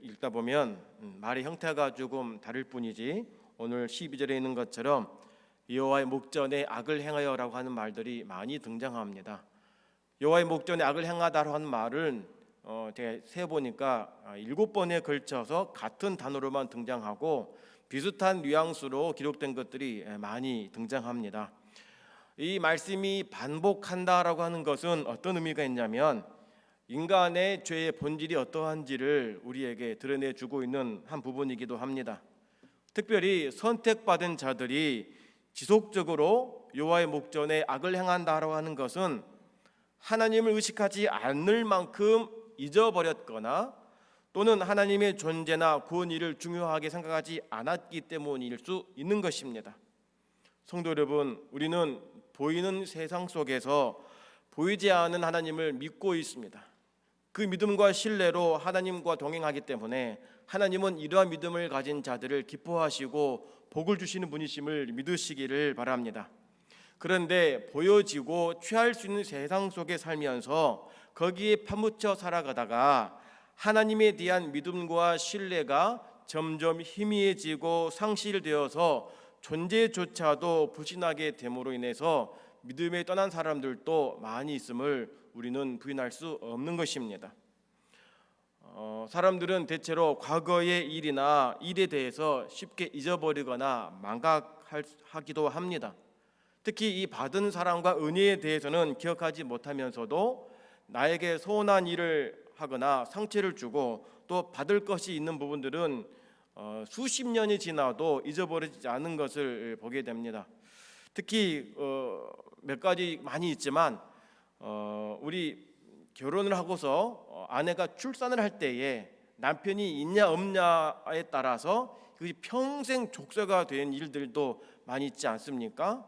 읽다 보면 말의 형태가 조금 다를 뿐이지 오늘 12절에 있는 것처럼 여호와의 목전에 악을 행하여라고 하는 말들이 많이 등장합니다. 여호와의 목전에 악을 행하다라고 하는 말은 제가 세보니까 7번에 걸쳐서 같은 단어로만 등장하고 비슷한 뉘앙스로 기록된 것들이 많이 등장합니다. 이 말씀이 반복한다라고 하는 것은 어떤 의미가 있냐면 인간의 죄의 본질이 어떠한지를 우리에게 드러내주고 있는 한 부분이기도 합니다. 특별히 선택받은 자들이 지속적으로 여호와의 목전에 악을 행한다라고 하는 것은 하나님을 의식하지 않을 만큼 잊어버렸거나 또는 하나님의 존재나 구원일을 중요하게 생각하지 않았기 때문일 수 있는 것입니다. 성도 여러분, 우리는 보이는 세상 속에서 보이지 않는 하나님을 믿고 있습니다. 그 믿음과 신뢰로 하나님과 동행하기 때문에 하나님은 이러한 믿음을 가진 자들을 기뻐하시고 복을 주시는 분이심을 믿으시기를 바랍니다. 그런데 보여지고 취할 수 있는 세상 속에 살면서 거기에 파묻혀 살아가다가 하나님에 대한 믿음과 신뢰가 점점 희미해지고 상실되어서 존재조차도 불신하게 됨으로 인해서 믿음에 떠난 사람들도 많이 있음을 우리는 부인할 수 없는 것입니다. 사람들은 대체로 과거의 일이나 일에 대해서 쉽게 잊어버리거나 망각하기도 합니다. 특히 이 받은 사랑과 은혜에 대해서는 기억하지 못하면서도 나에게 서운한 일을 하거나 상처를 주고 또 받을 것이 있는 부분들은 수십 년이 지나도 잊어버리지 않은 것을 보게 됩니다. 특히 몇 가지 많이 있지만 우리 결혼을 하고서 아내가 출산을 할 때에 남편이 있냐 없냐에 따라서 그것이 평생 족쇄가 된 일들도 많이 있지 않습니까?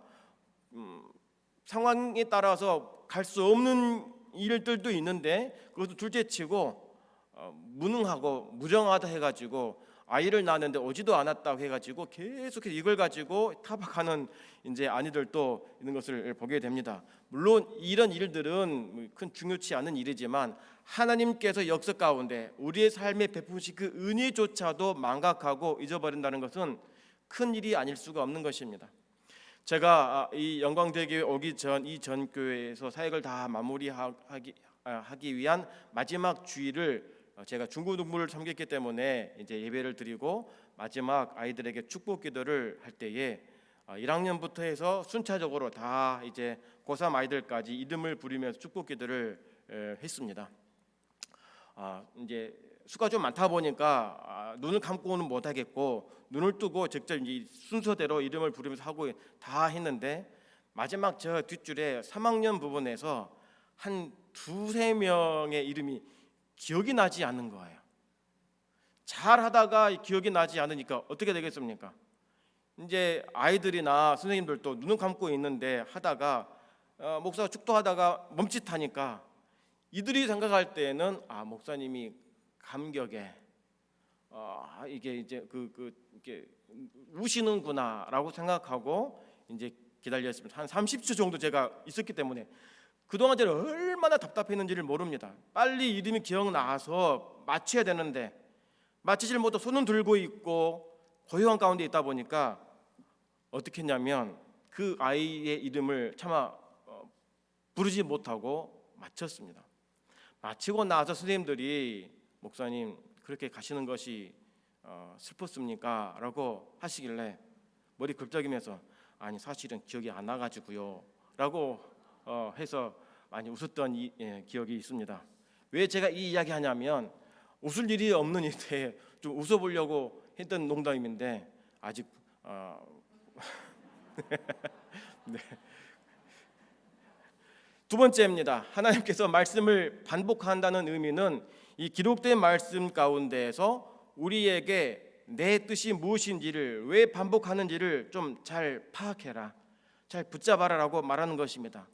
상황에 따라서 갈 수 없는 일들도 있는데 그것도 둘째치고 무능하고 무정하다 해가지고 아이를 낳았는데 오지도 않았다고 해가지고 계속해서 이걸 가지고 타박하는 이제 아내들도 있는 것을 보게 됩니다. 물론 이런 일들은 큰 중요치 않은 일이지만 하나님께서 역사 가운데 우리의 삶에 베푸신 그 은혜조차도 망각하고 잊어버린다는 것은 큰 일이 아닐 수가 없는 것입니다. 제가 이 영광대교에 오기 전 이 전 교회에서 사역을 다 마무리하기 위한 마지막 주일을 제가 중고등부를 섬겼기 때문에 이제 예배를 드리고 마지막 아이들에게 축복 기도를 할 때에 1학년부터 해서 순차적으로 다 이제 고3 아이들까지 이름을 부르면서 축복 기도를 했습니다. 이제 수가 좀 많다 보니까 눈을 감고는 못 하겠고 눈을 뜨고 직접 이 순서대로 이름을 부르면서 하고 다 했는데 마지막 저 뒷줄에 3학년 부분에서 한 두세 명의 이름이 기억이 나지 않는 거예요. 잘 하다가 기억이 나지 않으니까 어떻게 되겠습니까? 이제 아이들이나 선생님들도 눈을 감고 있는데 하다가 목사가 축도하다가 멈칫하니까 이들이 생각할 때는 목사님이 감격에 이게 이제 이렇게 우시는구나라고 생각하고 이제 기다렸습니다. 한 30초 정도 제가 있었기 때문에 그동안 제가 얼마나 답답했는지를 모릅니다. 빨리 이름이 기억나서 맞춰야 되는데 맞히질 못하고 손은 들고 있고 고요한 가운데 있다 보니까 어떻게 했냐면 그 아이의 이름을 차마 부르지 못하고 맞췄습니다. 마치고 나서 선생님들이 목사님 그렇게 가시는 것이 슬펐습니까? 라고 하시길래 머리 긁적이면서 아니 사실은 기억이 안 나가지고요 라고 해서 많이 웃었던 기억이 있습니다. 왜 제가 이 이야기 하냐면 웃을 일이 없는 일에 좀 웃어보려고 했던 농담인데 아직 네. 두 번째입니다. 하나님께서 말씀을 반복한다는 의미는 이 기록된 말씀 가운데에서 우리에게 내 뜻이 무엇인지를 왜 반복하는지를 좀 잘 파악해라, 잘 붙잡아라라고 말하는 것입니다.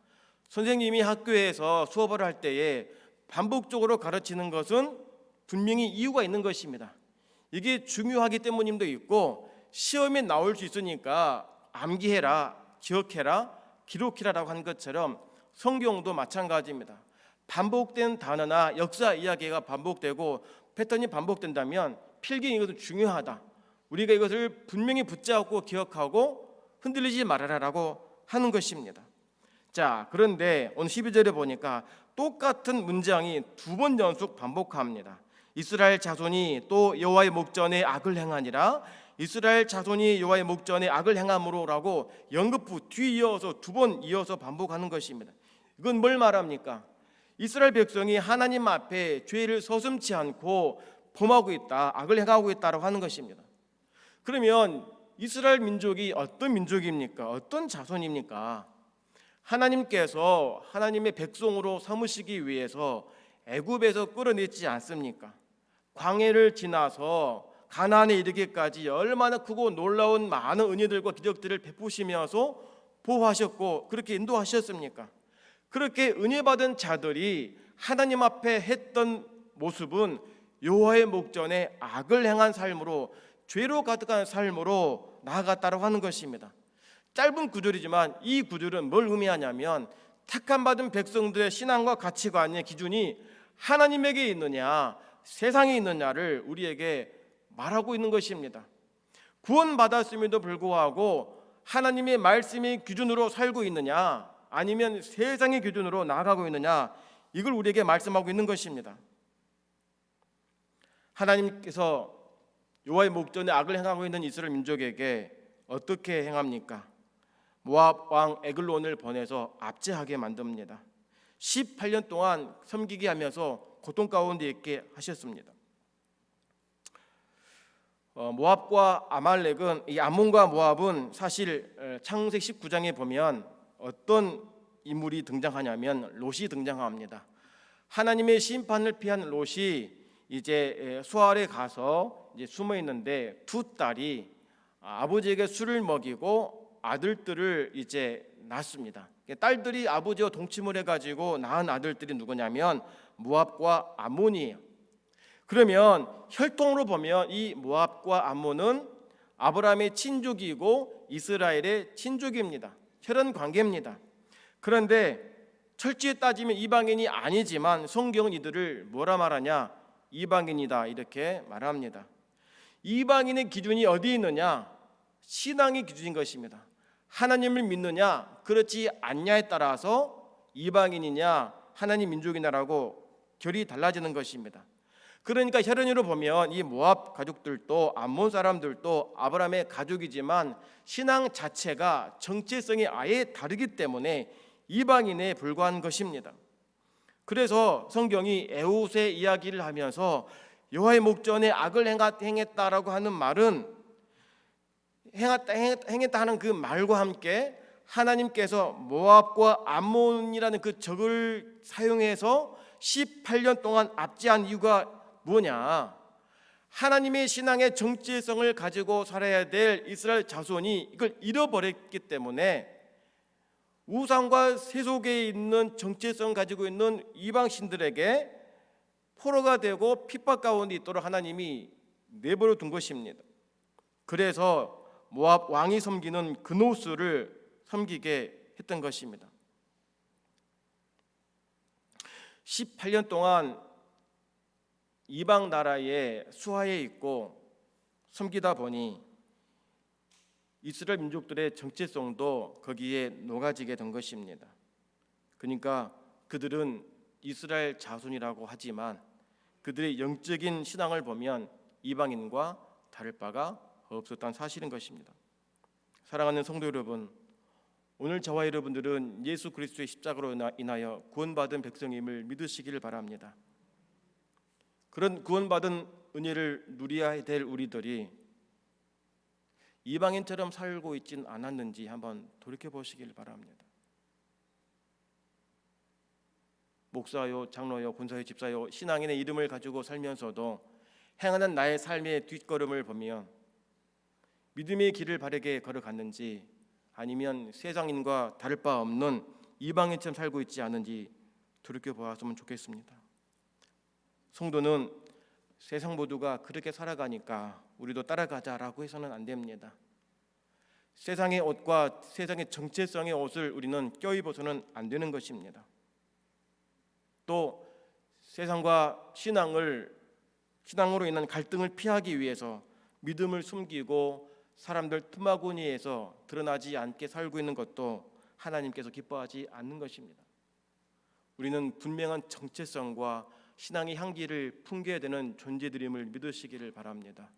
선생님이 학교에서 수업을 할 때에 반복적으로 가르치는 것은 분명히 이유가 있는 것입니다. 이게 중요하기 때문임도 있고 시험에 나올 수 있으니까 암기해라, 기억해라, 기록해라라고 한 것처럼 성경도 마찬가지입니다. 반복된 단어나 역사 이야기가 반복되고 패턴이 반복된다면 필기 이것은 중요하다. 우리가 이것을 분명히 붙잡고 기억하고 흔들리지 말아라라고 하는 것입니다. 자, 그런데 오늘 12절에 보니까 똑같은 문장이 두 번 연속 반복합니다. 이스라엘 자손이 또 여호와의 목전에 악을 행하니라. 이스라엘 자손이 여호와의 목전에 악을 행함으로라고 연급부 뒤이어서 두 번 이어서 반복하는 것입니다. 이건 뭘 말합니까? 이스라엘 백성이 하나님 앞에 죄를 서슴지 않고 범하고 있다, 악을 행하고 있다라고 하는 것입니다. 그러면 이스라엘 민족이 어떤 민족입니까? 어떤 자손입니까? 하나님께서 하나님의 백성으로 삼으시기 위해서 애굽에서 끌어냈지 않습니까? 광해를 지나서 가나안에 이르기까지 얼마나 크고 놀라운 많은 은혜들과 기적들을 베푸시면서 보호하셨고 그렇게 인도하셨습니까? 그렇게 은혜 받은 자들이 하나님 앞에 했던 모습은 여호와의 목전에 악을 행한 삶으로, 죄로 가득한 삶으로 나아갔다고 하는 것입니다. 짧은 구절이지만 이 구절은 뭘 의미하냐면 택함 받은 백성들의 신앙과 가치관의 기준이 하나님에게 있느냐 세상에 있느냐를 우리에게 말하고 있는 것입니다. 구원받았음에도 불구하고 하나님의 말씀의 기준으로 살고 있느냐 아니면 세상의 기준으로 나아가고 있느냐, 이걸 우리에게 말씀하고 있는 것입니다. 하나님께서 여호와의 목전에 악을 행하고 있는 이스라엘 민족에게 어떻게 행합니까? 모압 왕 에글론을 보내서 압제하게 만듭니다. 18년 동안 섬기게 하면서 고통 가운데 있게 하셨습니다. 모압과 아말렉은, 이 암몬과 모압은 사실 창세기 19장에 보면 어떤 인물이 등장하냐면 롯이 등장합니다. 하나님의 심판을 피한 롯이 이제 수알에 가서 이제 숨어 있는데 두 딸이 아버지에게 술을 먹이고 아들들을 이제 낳습니다. 딸들이 아버지와 동침을 해가지고 낳은 아들들이 누구냐면 모압과 암몬이에요. 그러면 혈통으로 보면 이 모압과 암몬은 아브라함의 친족이고 이스라엘의 친족입니다. 혈연 관계입니다. 그런데 철저히 따지면 이방인이 아니지만 성경은 이들을 뭐라 말하냐? 이방인이다 이렇게 말합니다. 이방인의 기준이 어디 있느냐? 신앙의 기준인 것입니다. 하나님을 믿느냐 그렇지 않냐에 따라서 이방인이냐 하나님 민족이냐라고 결이 달라지는 것입니다. 그러니까 혈연으로 보면 이 모압 가족들도 암몬 사람들도 아브라함의 가족이지만 신앙 자체가 정체성이 아예 다르기 때문에 이방인에 불과한 것입니다. 그래서 성경이 에훗의 이야기를 하면서 여호와의 목전에 악을 행했다라고 하는 말은 행했다 하는 그 말과 함께 하나님께서 모압과 암몬이라는 그 적을 사용해서 18년 동안 압제한 이유가 뭐냐? 하나님의 신앙의 정체성을 가지고 살아야 될 이스라엘 자손이 이걸 잃어버렸기 때문에 우상과 세속에 있는 정체성 가지고 있는 이방 신들에게 포로가 되고 핍박 가운데 있도록 하나님이 내버려 둔 것입니다. 그래서 모압 왕이 섬기는 그노스를 섬기게 했던 것입니다. 18년 동안 이방 나라의 수하에 있고 섬기다 보니 이스라엘 민족들의 정체성도 거기에 녹아지게 된 것입니다. 그러니까 그들은 이스라엘 자손이라고 하지만 그들의 영적인 신앙을 보면 이방인과 다를 바가 없었다는 사실인 것입니다. 사랑하는 성도 여러분, 오늘 저와 여러분들은 예수 그리스도의 십자가로 인하여 구원받은 백성임을 믿으시기를 바랍니다. 그런 구원받은 은혜를 누려야 될 우리들이 이방인처럼 살고 있진 않았는지 한번 돌이켜보시길 바랍니다. 목사요, 장로요, 권사요, 집사요, 신앙인의 이름을 가지고 살면서도 행하는 나의 삶의 뒷걸음을 보면 믿음의 길을 바르게 걸어갔는지 아니면 세상인과 다를 바 없는 이방인처럼 살고 있지 않은지 돌이켜보았으면 좋겠습니다. 성도는 세상 모두가 그렇게 살아가니까 우리도 따라가자라고 해서는 안 됩니다. 세상의 옷과 세상의 정체성의 옷을 우리는 껴입어서는 안 되는 것입니다. 또 세상과 신앙을 신앙으로 인한 갈등을 피하기 위해서 믿음을 숨기고 사람들 틈바구니에서 드러나지 않게 살고 있는 것도 하나님께서 기뻐하지 않는 것입니다. 우리는 분명한 정체성과 신앙의 향기를 풍겨야 되는 존재들임을 믿으시기를 바랍니다.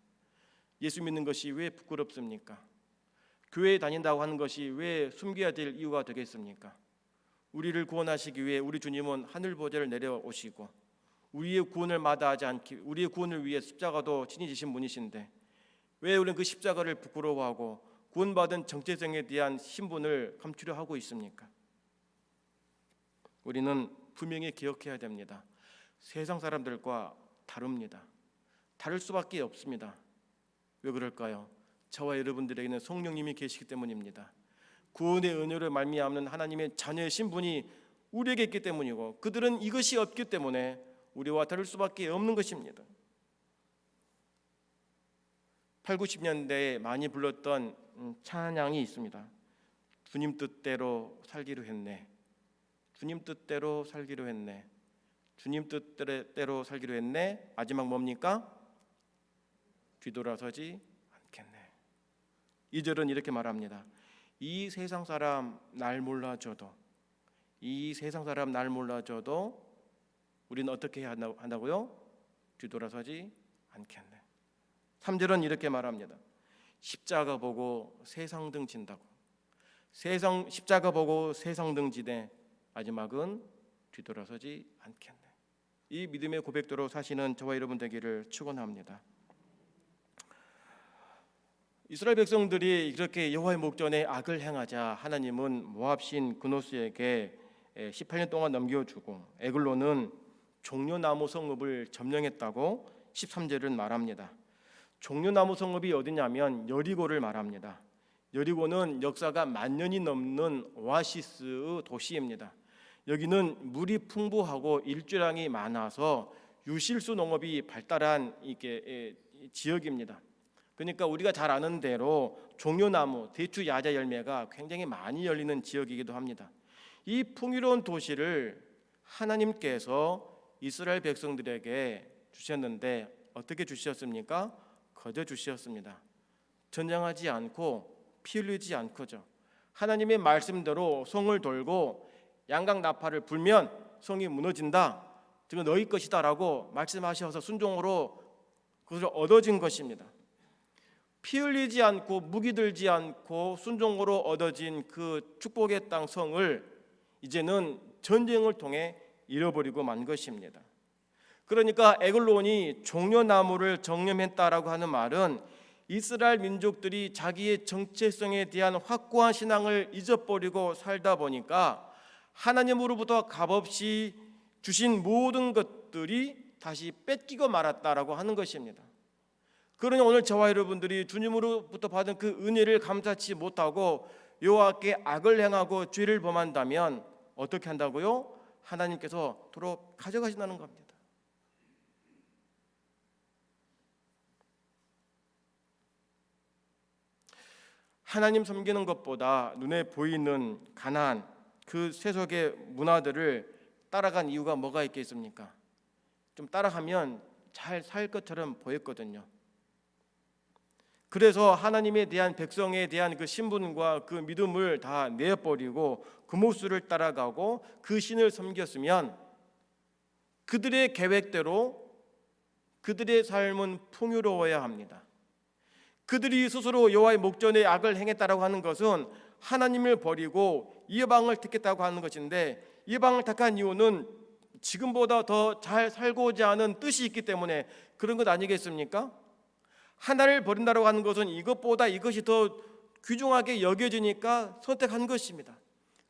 예수 믿는 것이 왜 부끄럽습니까? 교회에 다닌다고 하는 것이 왜 숨겨야 될 이유가 되겠습니까? 우리를 구원하시기 위해 우리 주님은 하늘 보좌를 내려오시고 우리의 구원을 마다하지 않기, 우리의 구원을 위해 십자가도 친히 지신 분이신데 왜 우리는 그 십자가를 부끄러워하고 구원받은 정체성에 대한 신분을 감추려 하고 있습니까? 우리는 분명히 기억해야 됩니다. 세상 사람들과 다릅니다. 다를 수밖에 없습니다. 왜 그럴까요? 저와 여러분들에게는 성령님이 계시기 때문입니다. 구원의 은혜로 말미암는 하나님의 자녀의 신분이 우리에게 있기 때문이고 그들은 이것이 없기 때문에 우리와 다를 수밖에 없는 것입니다. 8, 90년대에 많이 불렀던 찬양이 있습니다. 주님 뜻대로 살기로 했네. 주님 뜻대로 살기로 했네. 주님 뜻대로 살기로 했네. 마지막 뭡니까? 뒤돌아서지 않겠네. 2절은 이렇게 말합니다. 이 세상 사람 날 몰라줘도, 이 세상 사람 날 몰라줘도 우리는 어떻게 해야 한다고요? 뒤돌아서지 않겠네. 3절은 이렇게 말합니다. 십자가 보고 세상 등 진다고. 십자가 보고 세상 등 지되 마지막은 뒤돌아서지 않겠네. 이 믿음의 고백대로 사시는 저와 여러분 되기를 축원합니다. 이스라엘 백성들이 이렇게 여호와의 목전에 악을 행하자 하나님은 모압신 그노스에게 18년 동안 넘겨주고 에글론은 종려나무 성읍을 점령했다고 13절은 말합니다. 종려나무 성읍이 어디냐면 여리고를 말합니다. 여리고는 역사가 1000년이 넘는 오아시스 도시입니다. 여기는 물이 풍부하고 일조량이 많아서 유실수 농업이 발달한 이게 지역입니다. 그러니까 우리가 잘 아는 대로 종려나무, 대추, 야자 열매가 굉장히 많이 열리는 지역이기도 합니다. 이 풍요로운 도시를 하나님께서 이스라엘 백성들에게 주셨는데 어떻게 주셨습니까? 거저 주셨습니다. 전쟁하지 않고 피 흘리지 않고죠. 하나님의 말씀대로 성을 돌고 양각 나팔을 불면 성이 무너진다. 지금 너희 것이다라고 말씀하셔서 순종으로 그것을 얻어진 것입니다. 피 흘리지 않고 무기 들지 않고 순종으로 얻어진 그 축복의 땅 성을 이제는 전쟁을 통해 잃어버리고 만 것입니다. 그러니까 에글론이 종려나무를 정념했다라고 하는 말은 이스라엘 민족들이 자기의 정체성에 대한 확고한 신앙을 잊어버리고 살다 보니까 하나님으로부터 값없이 주신 모든 것들이 다시 뺏기고 말았다라고 하는 것입니다. 그러니 오늘 저와 여러분들이 주님으로부터 받은 그 은혜를 감사치 못하고 여호와께 악을 행하고 죄를 범한다면 어떻게 한다고요? 하나님께서 도로 가져가신다는 겁니다. 하나님 섬기는 것보다 눈에 보이는 가나안 그 세속의 문화들을 따라간 이유가 뭐가 있겠습니까? 좀 따라하면 잘 살 것처럼 보였거든요. 그래서 하나님에 대한 백성에 대한 그 신분과 그 믿음을 다 내어버리고 그 모습을 따라가고 그 신을 섬겼으면 그들의 계획대로 그들의 삶은 풍요로워야 합니다. 그들이 스스로 여호와의 목전에 악을 행했다라고 하는 것은 하나님을 버리고 이방을 택했다고 하는 것인데 이방을 택한 이유는 지금보다 더 잘 살고자 하는 뜻이 있기 때문에 그런 것 아니겠습니까? 하나를 버린다고 하는 것은 이것보다 이것이 더 귀중하게 여겨지니까 선택한 것입니다.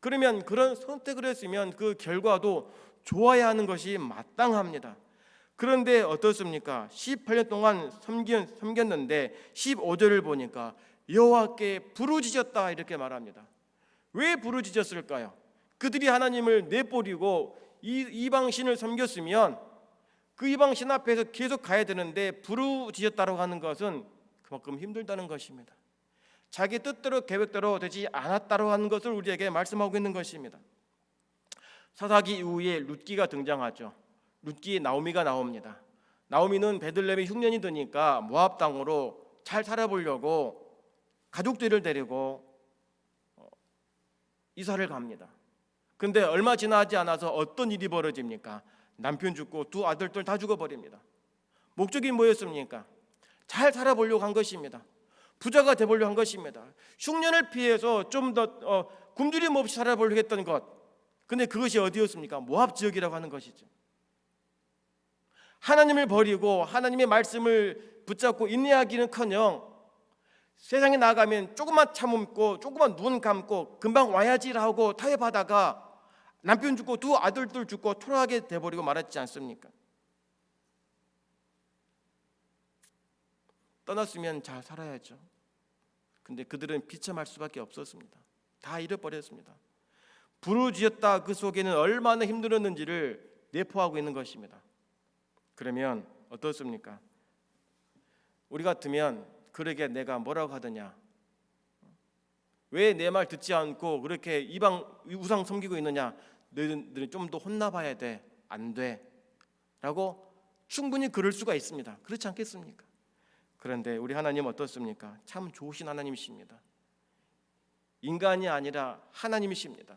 그러면 그런 선택을 했으면 그 결과도 좋아야 하는 것이 마땅합니다. 그런데 어떻습니까? 18년 동안 섬겼는데 15절을 보니까 여호와께 부르짖었다 이렇게 말합니다. 왜 부르짖었을까요? 그들이 하나님을 내버리고 이방신을 섬겼으면 그 이방신 앞에서 계속 가야 되는데 부르짖었다고 하는 것은 그만큼 힘들다는 것입니다. 자기 뜻대로 계획대로 되지 않았다고 하는 것을 우리에게 말씀하고 있는 것입니다. 사사기 이후에 룻기가 등장하죠. 룻기에 나오미가 나옵니다. 나오미는 베들레헴에 흉년이 드니까 모압 땅으로 잘 살아보려고 가족들을 데리고 이사를 갑니다. 근데 얼마 지나지 않아서 어떤 일이 벌어집니까? 남편 죽고 두 아들들 다 죽어버립니다. 목적이 뭐였습니까? 잘 살아보려고 한 것입니다. 부자가 되보려고 한 것입니다. 흉년을 피해서 좀 더 굶주림 없이 살아보려고 했던 것. 근데 그것이 어디였습니까? 모압 지역이라고 하는 것이죠. 하나님을 버리고 하나님의 말씀을 붙잡고 인내하기는커녕 세상에 나가면 조금만 참고 조금만 눈 감고 금방 와야지라 하고 타협하다가 남편 죽고 두 아들들 죽고 초라하게 돼버리고 말았지 않습니까? 떠났으면 잘 살아야죠. 근데 그들은 비참할 수밖에 없었습니다. 다 잃어버렸습니다. 부르짖었다 그 속에는 얼마나 힘들었는지를 내포하고 있는 것입니다. 그러면 어떻습니까? 우리 같으면 그러게 내가 뭐라고 하더냐? 왜 내 말 듣지 않고 그렇게 이방 우상 섬기고 있느냐? 너희들은 좀 더 혼나봐야 돼. 안 돼. 라고 충분히 그럴 수가 있습니다. 그렇지 않겠습니까? 그런데 우리 하나님 어떻습니까? 참 좋으신 하나님이십니다. 인간이 아니라 하나님이십니다.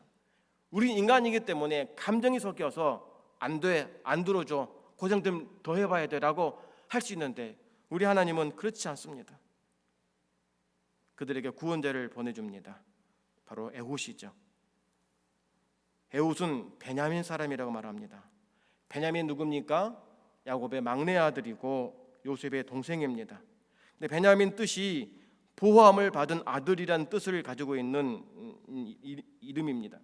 우리 인간이기 때문에 감정이 섞여서 안 돼, 안 들어줘, 고생 좀 더 해봐야 돼라고 할 수 있는데 우리 하나님은 그렇지 않습니다. 그들에게 구원자를 보내줍니다. 바로 에훗이죠. 에훗은 베냐민 사람이라고 말합니다. 베냐민 누굽니까? 야곱의 막내 아들이고 요셉의 동생입니다. 근데 베냐민 뜻이 보호함을 받은 아들이라는 뜻을 가지고 있는 이름입니다.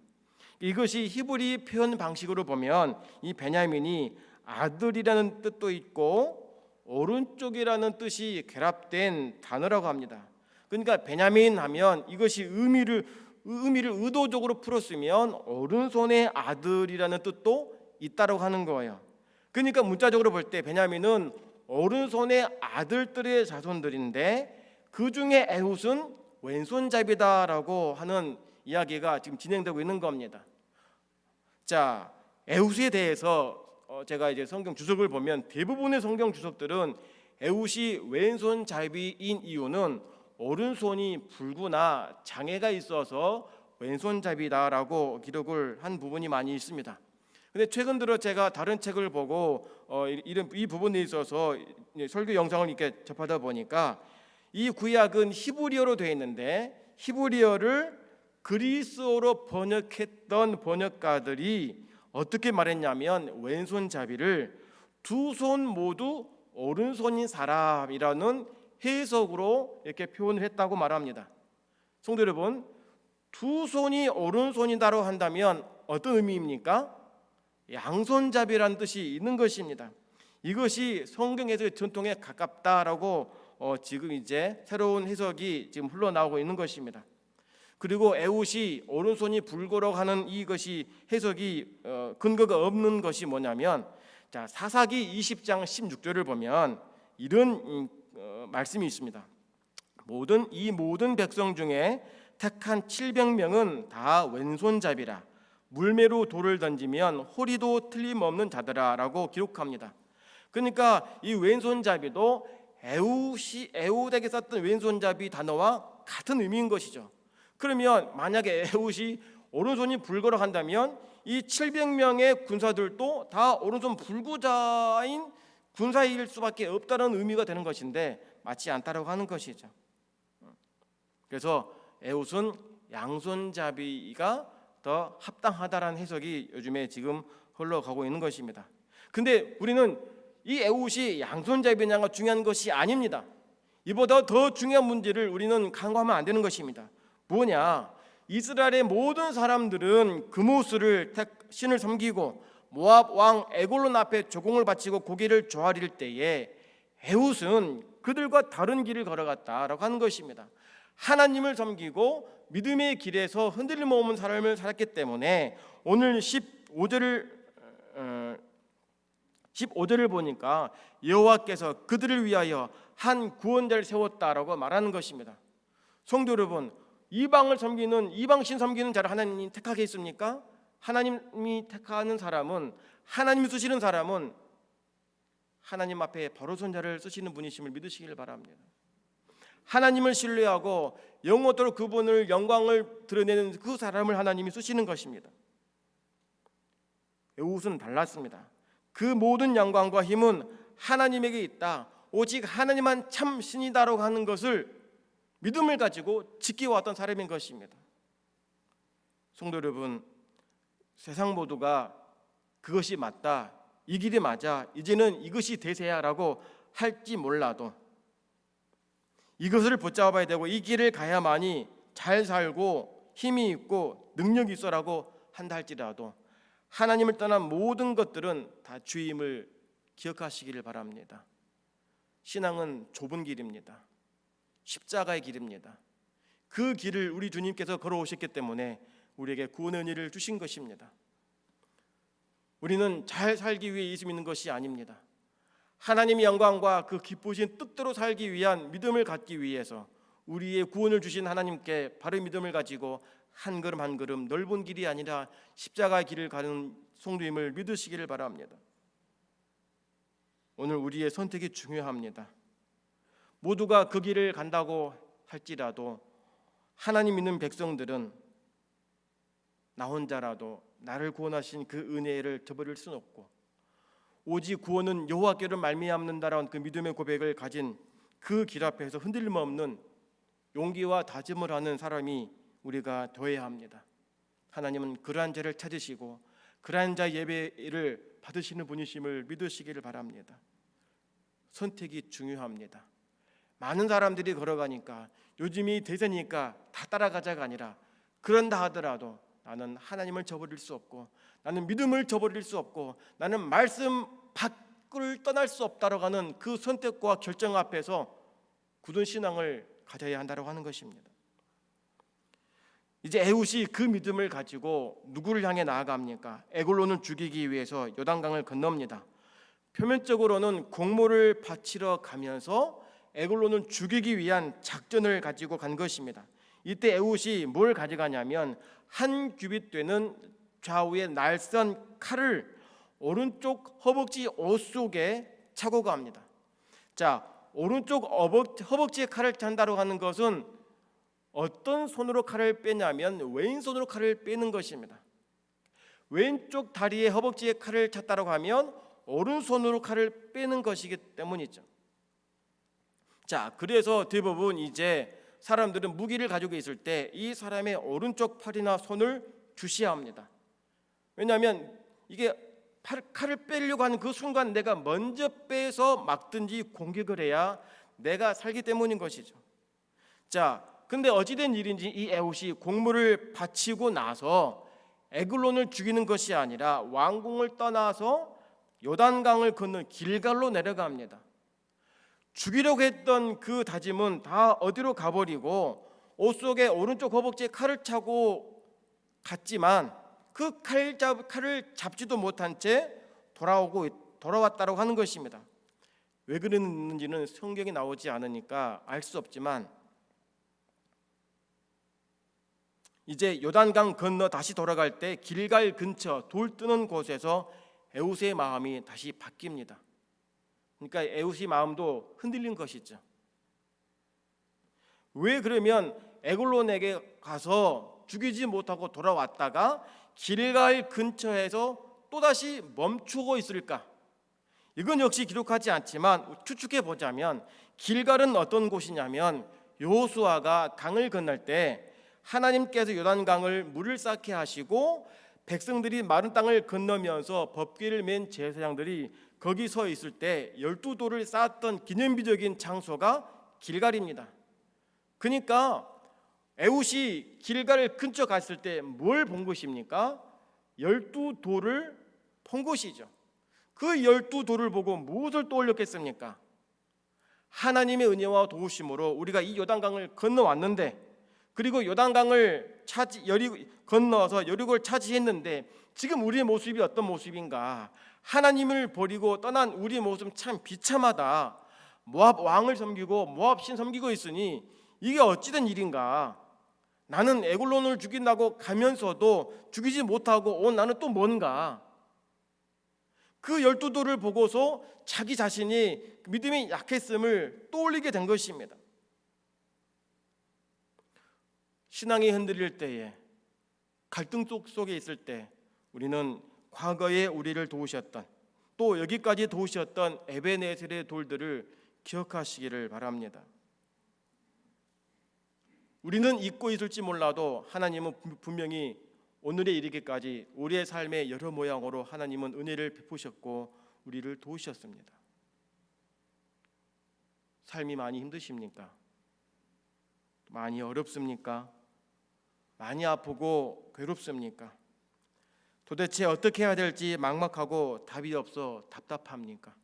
이것이 히브리 표현 방식으로 보면 이 베냐민이 아들이라는 뜻도 있고 오른쪽이라는 뜻이 결합된 단어라고 합니다. 그러니까 베냐민 하면 이것이 의미를 의도적으로 풀었으면 오른손의 아들이라는 뜻도 있다라고 하는 거예요. 그러니까 문자적으로 볼 때 베냐민은 오른손의 아들들의 자손들인데 그 중에 에훗은 왼손잡이다라고 하는 이야기가 지금 진행되고 있는 겁니다. 자, 에훗에 대해서 제가 이제 성경 주석을 보면 대부분의 성경 주석들은 에훗이 왼손잡이인 이유는 오른손이 불구나 장애가 있어서 왼손잡이다라고 기록을 한 부분이 많이 있습니다. 근데 최근 들어 제가 다른 책을 보고 이 부분에 있어서 설교 영상을 이렇게 접하다 보니까 이 구약은 히브리어로 되어 있는데 히브리어를 그리스어로 번역했던 번역가들이 어떻게 말했냐면 왼손잡이를 두 손 모두 오른손인 사람이라는 해석으로 이렇게 표현을 했다고 말합니다. 성도 여러분, 두 손이 오른손이다라고 한다면 어떤 의미입니까? 양손잡이라는 뜻이 있는 것입니다. 이것이 성경에서의 전통에 가깝다라고 지금 이제 새로운 해석이 지금 흘러나오고 있는 것입니다. 그리고 에훗이 오른손이 불고라고 하는 이것이 해석이 근거가 없는 것이 뭐냐면 자, 사사기 20장 16절을 보면 이런 말씀이 있습니다. 모든 백성 중에 택한 700명은 다 왼손잡이라 물매로 돌을 던지면 호리도 틀림없는 자들아라고 기록합니다. 그러니까 이 왼손잡이도 에훗에게 썼던 왼손잡이 단어와 같은 의미인 것이죠. 그러면 만약에 에훗이 오른손이 불거라 한다면 이 700명의 군사들도 다 오른손 불구자인 군사일 수밖에 없다는 의미가 되는 것인데 맞지 않다라고 하는 것이죠. 그래서 에훗은 양손잡이가 더 합당하다라는 해석이 요즘에 지금 흘러가고 있는 것입니다. 근데 우리는 이 에훗이 양손잡이냐가 중요한 것이 아닙니다. 이보다 더 중요한 문제를 우리는 간과하면 안 되는 것입니다. 뭐냐? 이스라엘의 모든 사람들은 금오스를 신을 섬기고 모압 왕 에골론 앞에 조공을 바치고 고기를 조아릴 때에 에훗은 그들과 다른 길을 걸어갔다라고 하는 것입니다. 하나님을 섬기고 믿음의 길에서 흔들림 없는 삶을 살았기 때문에 오늘 15절을 보니까 여호와께서 그들을 위하여 한 구원자를 세웠다라고 말하는 것입니다. 성도 여러분, 이방을 섬기는 이방신 섬기는 자를 하나님이 택하겠습니까? 하나님이 택하는 사람은 하나님이 쓰시는 사람은 하나님 앞에 바로 선 자를 쓰시는 분이심을 믿으시길 바랍니다. 하나님을 신뢰하고 영원토록 그분을 영광을 드러내는 그 사람을 하나님이 쓰시는 것입니다. 에훗은 달랐습니다. 그 모든 영광과 힘은 하나님에게 있다. 오직 하나님만 참 신이다라고 하는 것을 믿음을 가지고 지켜왔던 사람인 것입니다. 성도 여러분, 세상 모두가 그것이 맞다, 이 길이 맞아, 이제는 이것이 대세야라고 할지 몰라도 이것을 붙잡아야 되고 이 길을 가야만이 잘 살고 힘이 있고 능력이 있어라고 한다 할지라도 하나님을 떠난 모든 것들은 다 주임을 기억하시기를 바랍니다. 신앙은 좁은 길입니다. 십자가의 길입니다. 그 길을 우리 주님께서 걸어오셨기 때문에 우리에게 구원의 은혜를 주신 것입니다. 우리는 잘 살기 위해 예수 믿는 것이 아닙니다. 하나님의 영광과 그 기쁘신 뜻대로 살기 위한 믿음을 갖기 위해서 우리의 구원을 주신 하나님께 바른 믿음을 가지고 한 걸음 한 걸음 넓은 길이 아니라 십자가의 길을 가는 성도임을 믿으시기를 바랍니다. 오늘 우리의 선택이 중요합니다. 모두가 그 길을 간다고 할지라도 하나님 믿는 백성들은 나 혼자라도 나를 구원하신 그 은혜를 저버릴 수는 없고 오직 구원은 여호와께로 말미암는다라는 그 믿음의 고백을 가진 그 길 앞에서 흔들림 없는 용기와 다짐을 하는 사람이 우리가 되어야 합니다. 하나님은 그러한 자를 찾으시고 그러한 자 예배를 받으시는 분이심을 믿으시기를 바랍니다. 선택이 중요합니다. 많은 사람들이 걸어가니까 요즘이 대세니까 다 따라가자가 아니라 그런다 하더라도 나는 하나님을 저버릴 수 없고 나는 믿음을 저버릴 수 없고 나는 말씀 밖을 떠날 수 없다라고 하는 그 선택과 결정 앞에서 굳은 신앙을 가져야 한다고 하는 것입니다. 이제 에훗이 그 믿음을 가지고 누구를 향해 나아갑니까? 에글론을 죽이기 위해서 요단강을 건넙니다. 표면적으로는 곡물을 바치러 가면서 에글론을 죽이기 위한 작전을 가지고 간 것입니다. 이때 에훗이 뭘 가져가냐면 한 규빗 되는 좌우의 날선 칼을 오른쪽 허벅지 옷 속에 차고 갑니다. 자, 오른쪽 허벅지에 칼을 찬다고 하는 것은 어떤 손으로 칼을 빼냐면 왼손으로 칼을 빼는 것입니다. 왼쪽 다리에 허벅지에 칼을 찼다고 하면 오른손으로 칼을 빼는 것이기 때문이죠. 자, 그래서 대부분 이제 사람들은 무기를 가지고 있을 때 이 사람의 오른쪽 팔이나 손을 주시합니다. 왜냐하면 이게 칼을 빼려고 하는 그 순간 내가 먼저 빼서 막든지 공격을 해야 내가 살기 때문인 것이죠. 자, 근데 어찌된 일인지 이 에훗이 곡물을 바치고 나서 에글론을 죽이는 것이 아니라 왕궁을 떠나서 요단강을 건너 길갈로 내려갑니다. 죽이려고 했던 그 다짐은 다 어디로 가버리고 옷 속에 오른쪽 허벅지에 칼을 차고 갔지만 그 칼을 잡지도 못한 채 돌아왔다고 하는 것입니다. 왜 그랬는지는 성경에 나오지 않으니까 알 수 없지만 이제 요단강 건너 다시 돌아갈 때 길갈 근처 돌 뜨는 곳에서 에훗의 마음이 다시 바뀝니다. 그러니까 에훗의 마음도 흔들린 것이죠. 왜 그러면 에글론에게 가서 죽이지 못하고 돌아왔다가 길갈 근처에서 또다시 멈추고 있을까? 이건 역시 기록하지 않지만 추측해 보자면 길갈은 어떤 곳이냐면 여호수아가 강을 건널 때 하나님께서 요단강을 물을 싹게 하시고 백성들이 마른 땅을 건너면서 법궤를 맨 제사장들이 거기 서 있을 때 12돌을 쌓았던 기념비적인 장소가 길갈입니다. 그러니까 에훗이 길갈 근처 갔을 때 뭘 본 것입니까? 12돌을 본 것이죠. 그 12돌을 보고 무엇을 떠올렸겠습니까? 하나님의 은혜와 도우심으로 우리가 이 요단강을 건너왔는데 그리고 요단강을 건너서 여리고를 차지했는데 지금 우리의 모습이 어떤 모습인가? 하나님을 버리고 떠난 우리의 모습은 참 비참하다. 모압 왕을 섬기고 모압 신 섬기고 있으니 이게 어찌된 일인가? 나는 에글론을 죽인다고 가면서도 죽이지 못하고 나는 또 뭔가? 그 12돌을 보고서 자기 자신이 믿음이 약했음을 떠올리게 된 것입니다. 신앙이 흔들릴 때에, 갈등 속에 있을 때 우리는 과거에 우리를 도우셨던, 또 여기까지 도우셨던 에베네셀의 돌들을 기억하시기를 바랍니다. 우리는 잊고 있을지 몰라도 하나님은 분명히 오늘에 이르기까지 우리의 삶의 여러 모양으로 하나님은 은혜를 베푸셨고 우리를 도우셨습니다. 삶이 많이 힘드십니까? 많이 어렵습니까? 많이 아프고 괴롭습니까? 도대체 어떻게 해야 될지 막막하고 답이 없어 답답합니까?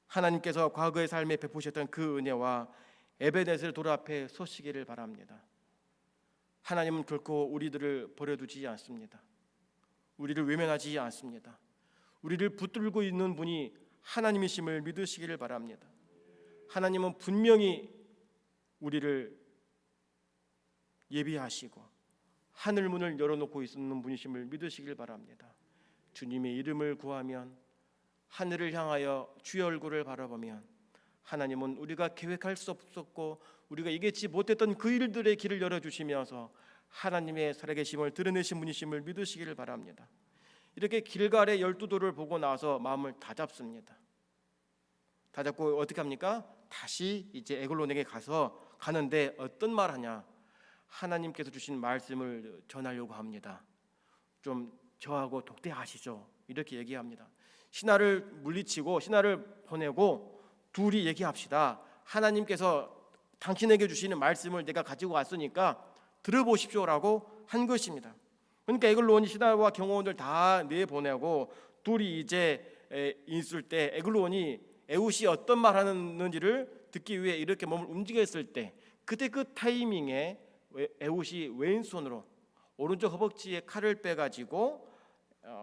하나님께서 과거의 삶에 베푸셨던 그 은혜와 에베네셀 돌 앞에 서시기를 바랍니다. 하나님은 결코 우리들을 버려두지 않습니다. 우리를 외면하지 않습니다. 우리를 붙들고 있는 분이 하나님이심을 믿으시기를 바랍니다. 하나님은 분명히 우리를 예비하시고 하늘 문을 열어놓고 있는 분이심을 믿으시길 바랍니다. 주님의 이름을 구하면, 하늘을 향하여 주의 얼굴을 바라보면 하나님은 우리가 계획할 수 없었고 우리가 예기치 못했던 그 일들의 길을 열어주시면서 하나님의 살아계심을 드러내신 분이심을 믿으시기를 바랍니다. 이렇게 길갈의 12돌을 보고 나서 마음을 다잡습니다. 다잡고 어떻게 합니까? 다시 이제 에글론에게 가는데 어떤 말 하냐? 하나님께서 주신 말씀을 전하려고 합니다. 좀 저하고 독대하시죠. 이렇게 얘기합니다. 신하를 물리치고 신하를 보내고 둘이 얘기합시다. 하나님께서 당신에게 주시는 말씀을 내가 가지고 왔으니까 들어보십시오라고 한 것입니다. 그러니까 에글론이 신하와 경호원들 다 내보내고 둘이 이제 있을 때 에글론이 에훗이 어떤 말 하는지를 듣기 위해 이렇게 몸을 움직였을 때, 그때 그 타이밍에 에훗이 왼손으로 오른쪽 허벅지에 칼을 빼가지고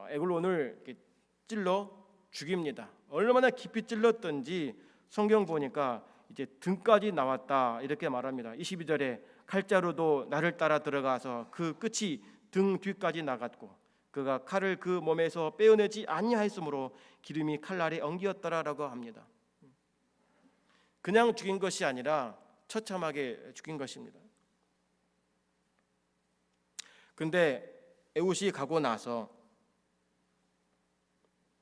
에글론을 이렇게 찔러 죽입니다. 얼마나 깊이 찔렀던지 성경 보니까 이제 등까지 나왔다 이렇게 말합니다. 22절에 칼자루도 나를 따라 들어가서 그 끝이 등 뒤까지 나갔고 그가 칼을 그 몸에서 빼어내지 아니하였으므로 기름이 칼날에 엉기었더라라고 합니다. 그냥 죽인 것이 아니라 처참하게 죽인 것입니다. 근데 에훗이 가고 나서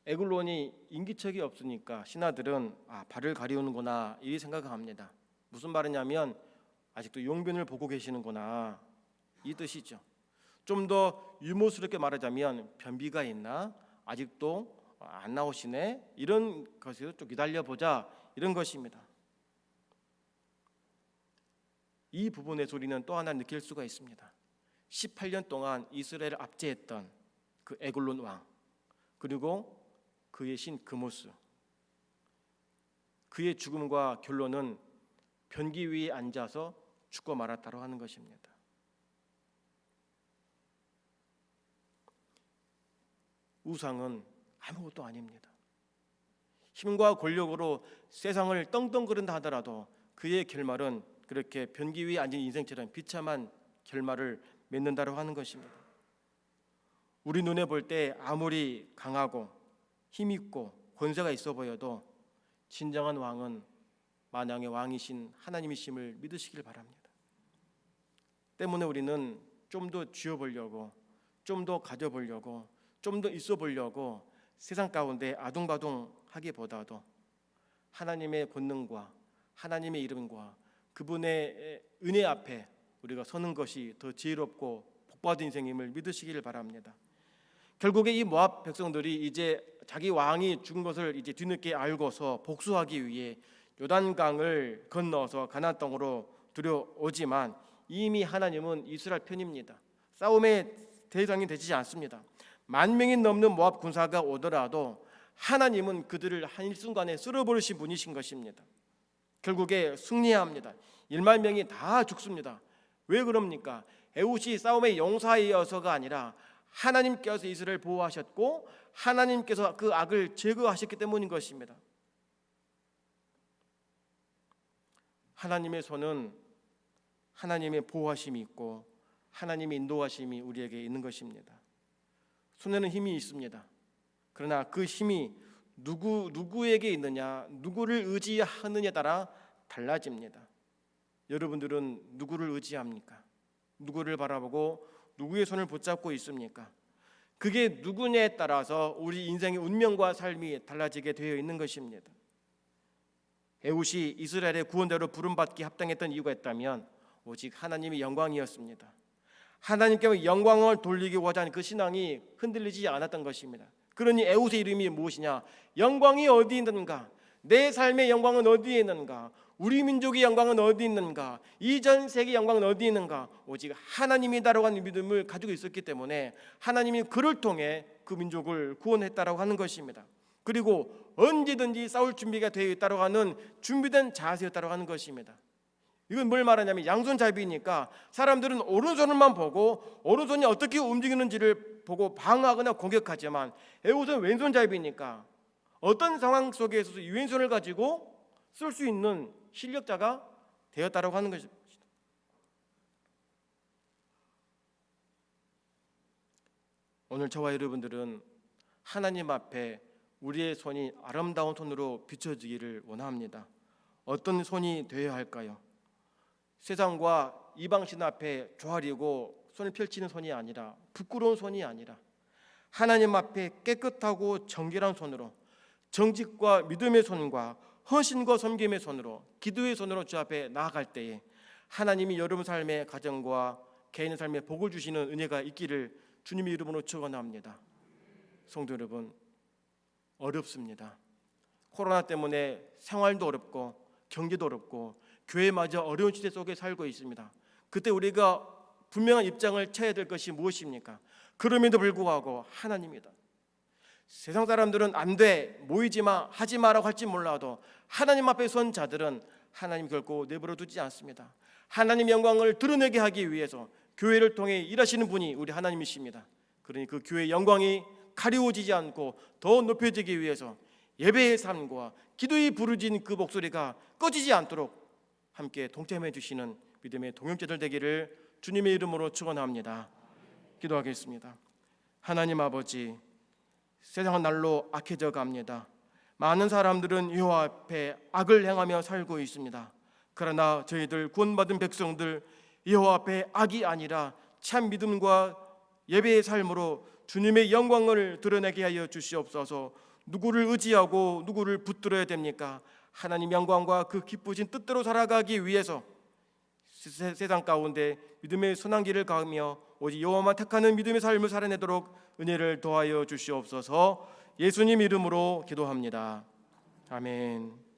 에글론이 인기척이 없으니까 신하들은 발을 가리우는구나 이 생각합니다. 무슨 말이냐면 아직도 용변을 보고 계시는구나 이 뜻이죠. 좀 더 유머스럽게 말하자면 변비가 있나? 아직도 안 나오시네? 이런 것을 좀 기다려보자 이런 것입니다. 이 부분의 소리는 또 하나 느낄 수가 있습니다. 18년 동안 이스라엘을 압제했던 그 에글론 왕, 그리고 그의 신 그모스, 그의 죽음과 결론은 변기 위에 앉아서 죽고 말았다고 하는 것입니다. 우상은 아무것도 아닙니다. 힘과 권력으로 세상을 떵떵거린다 하더라도 그의 결말은 그렇게 변기 위에 앉은 인생처럼 비참한 결말을 맺는다고 하는 것입니다. 우리 눈에 볼 때 아무리 강하고 힘있고 권세가 있어 보여도 진정한 왕은 만왕의 왕이신 하나님이심을 믿으시길 바랍니다. 때문에 우리는 좀 더 쥐어보려고, 좀 더 가져보려고, 좀 더 있어 보려고 세상 가운데 아둥바둥하기보다도 하나님의 권능과 하나님의 이름과 그분의 은혜 앞에 우리가 서는 것이 더 지혜롭고 복받은 인생임을 믿으시기를 바랍니다. 결국에 이 모압 백성들이 이제 자기 왕이 죽은 것을 이제 뒤늦게 알고서 복수하기 위해 요단강을 건너서 가나안 땅으로 들여오지만 이미 하나님은 이스라엘 편입니다. 싸움의 대상이 되지 않습니다. 10,000명이 넘는 모압 군사가 오더라도 하나님은 그들을 한일순간에 쓸어버리신 분이신 것입니다. 결국에 승리합니다. 1만 명이 다 죽습니다. 왜 그럽니까? 에훗이 싸움의 용사이어서가 아니라 하나님께서 이스라엘을 보호하셨고 하나님께서 그 악을 제거하셨기 때문인 것입니다. 하나님의 손은 하나님의 보호하심이 있고 하나님의 인도하심이 우리에게 있는 것입니다. 손에는 힘이 있습니다. 그러나 그 힘이 누구에게 있느냐, 누구를 의지하느냐에 따라 달라집니다. 여러분들은 누구를 의지합니까? 누구를 바라보고 누구의 손을 붙잡고 있습니까? 그게 누구냐에 따라서 우리 인생의 운명과 삶이 달라지게 되어 있는 것입니다. 에훗이 이스라엘의 구원대로 부름받기 합당했던 이유가 있다면 오직 하나님의 영광이었습니다. 하나님께 영광을 돌리고자 하는 그 신앙이 흔들리지 않았던 것입니다. 그러니 에훗의 이름이 무엇이냐? 영광이 어디 있는가? 내 삶의 영광은 어디에 있는가? 우리 민족의 영광은 어디 있는가? 이 전 세계의 영광은 어디 있는가? 오직 하나님이다라고 하는 믿음을 가지고 있었기 때문에 하나님이 그를 통해 그 민족을 구원했다라고 하는 것입니다. 그리고 언제든지 싸울 준비가 되어 있다라고 하는 준비된 자세였다라고 하는 것입니다. 이건 뭘 말하냐면 양손잡이니까 사람들은 오른손만 보고 오른손이 어떻게 움직이는지를 보고 방어하거나 공격하지만 에훗은 왼손잡이니까 어떤 상황 속에서도 이 왼손을 가지고 쓸 수 있는 실력자가 되었다라고 하는 것입니다. 오늘 저와 여러분들은 하나님 앞에 우리의 손이 아름다운 손으로 비춰지기를 원합니다. 어떤 손이 되어야 할까요? 세상과 이방신 앞에 조아리고 손을 펼치는 손이 아니라, 부끄러운 손이 아니라 하나님 앞에 깨끗하고 정결한 손으로, 정직과 믿음의 손과 헌신과 섬김의 손으로, 기도의 손으로 주 앞에 나아갈 때에 하나님이 여러분 삶의 가정과 개인의 삶에 복을 주시는 은혜가 있기를 주님의 이름으로 축원합니다. 성도 여러분, 어렵습니다. 코로나 때문에 생활도 어렵고 경제도 어렵고 교회마저 어려운 시대 속에 살고 있습니다. 그때 우리가 분명한 입장을 쳐야 될 것이 무엇입니까? 그럼에도 불구하고 하나님이다. 세상 사람들은 안 돼, 모이지 마, 하지 마라고 할지 몰라도 하나님 앞에 선 자들은 하나님 결코 내버려 두지 않습니다. 하나님 영광을 드러내게 하기 위해서 교회를 통해 일하시는 분이 우리 하나님이십니다. 그러니 그 교회의 영광이 가리워지지 않고 더 높여지기 위해서 예배의 삶과 기도의 부르짖는 그 목소리가 꺼지지 않도록 함께 동참해 주시는 믿음의 동역자들 되기를 주님의 이름으로 축원합니다. 기도하겠습니다. 하나님 아버지, 세상은 날로 악해져 갑니다. 많은 사람들은 여호와 앞에 악을 행하며 살고 있습니다. 그러나 저희들 구원받은 백성들, 여호와 앞에 악이 아니라 참 믿음과 예배의 삶으로 주님의 영광을 드러내게 하여 주시옵소서. 누구를 의지하고 누구를 붙들어야 됩니까? 하나님 영광과 그 기쁘신 뜻대로 살아가기 위해서 세상 가운데 믿음의 선한 길을 가며 오직 여호와만 택하는 믿음의 삶을 살아내도록 은혜를 더하여 주시옵소서. 예수님 이름으로 기도합니다. 아멘.